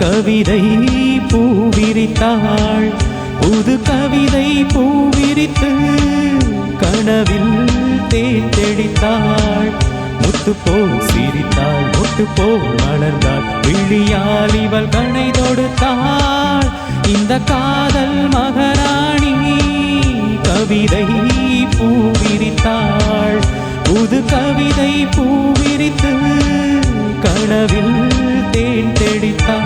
கவிதை பூவிரித்தாள். புது கவிதை பூவிரித்து கனவில் தேன் தெளித்தாள். முத்து போல் சிரித்தாள், முத்து போல் வளர்ந்தாள். விழியால் இவள் கணை தொடுத்தாள். இந்த காதல் மகாராணி கவிதை பூவிரித்தாள். புது கவிதை பூவிரித்து கனவில் தேன் தெளித்தாள்.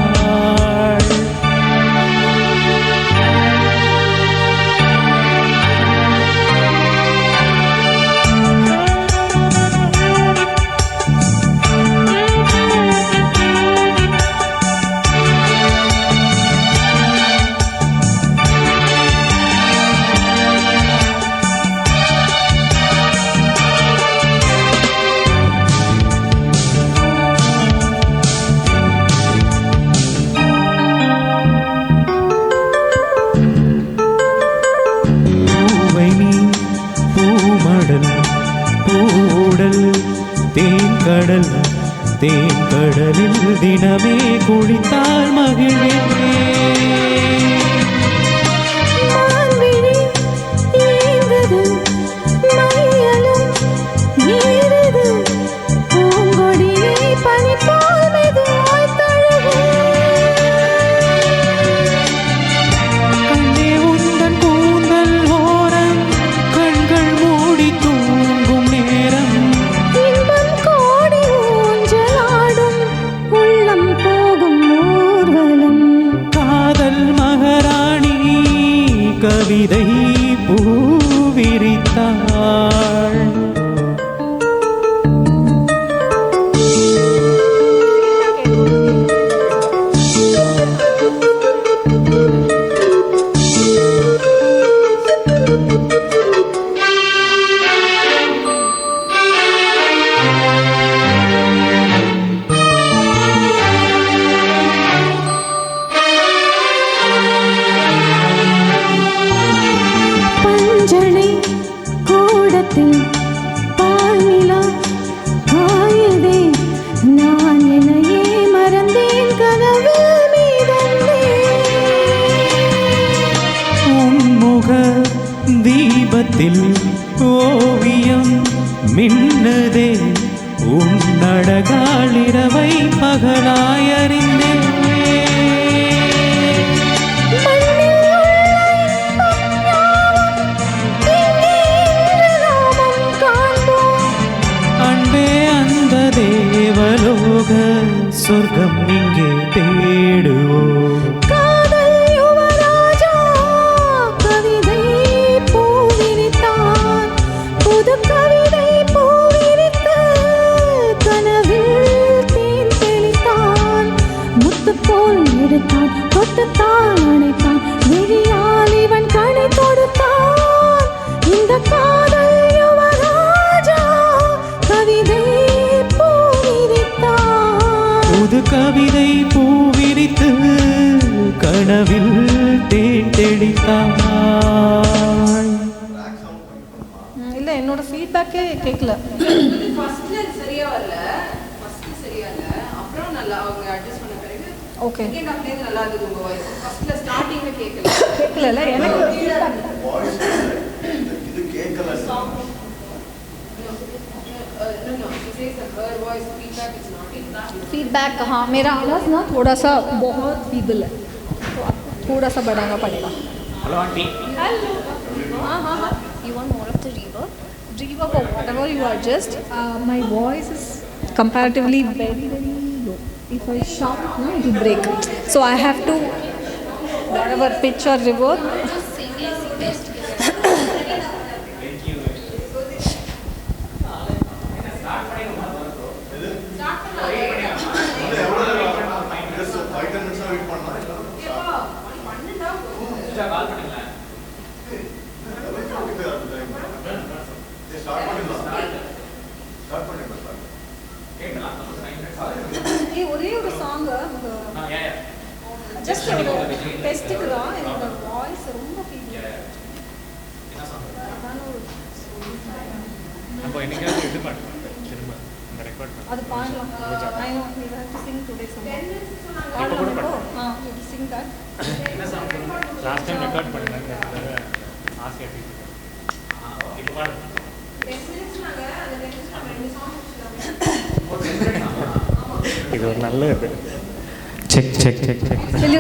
தேன்கடல் தேன்கடலில் தினமே குளித்தால் மகிழ்வே. கவிதை பூவிரித்தாள். தீபத்தில் ஓவியம் மின்னதே. உன்னழகால் இரவை பகலாயறிந்தே. அன்பே அந்த தேவலோக சொர்க்கம் இங்கே தேடுவோம். இந்த காதல் யுவராஜா கவிதை பூவிரித்தாள். புது கவிதை பூவிரித்து கனவில் தேன் தெளித்தாள். இல்லை, என்னோட ஃபீட்பேக்கே கேட்கல. ஃபர்ஸ்ட்ல சரியா வரல, ஃபர்ஸ்ட் சரியா இல்ல, அப்புறம் நல்லா அவங்க அட்ஜஸ்ட் பண்ண பிறகு ஓகே. செகண்ட் ஹாஃப்ல நல்லா இருந்தது உங்க வாய்ஸ். ஃபர்ஸ்ட்ல ஸ்டார்டிங்ல கேட்கல எனக்கு வாய்ஸ் இது கேட்கல song. No, she says that her voice feedback is not in that. Feedback हाँ, मेरा आवाज़ ना थोड़ा सा बहुत फीबल है, तो आपको थोड़ा सा बढ़ाना पड़ेगा. Hello aunty. हेलो. हाँ. You want more of the reverb? Reverb or whatever you adjust. My voice is comparatively very low. If I shout, no, it will break. So I have to whatever pitch or reverb. ஒரே ஒரு song just ஒரு டெஸ்ட்டுக்குறா. என்னோட voice ரொம்ப feel. நம்ம என்னைக்காவது இது பண்ணுவோம் திரும்ப அந்த ரெக்கார்ட் அது பாடலாம். I know we have to sing today song. 10 minutes பாடலாம். என்ன சாங் லாஸ்ட் டைம் ரெக்கார்ட் பண்ணேன் ஆசையாக இப்போ பாருங்க இது ஒரு நல்ல இது செக் செக் செக் செக்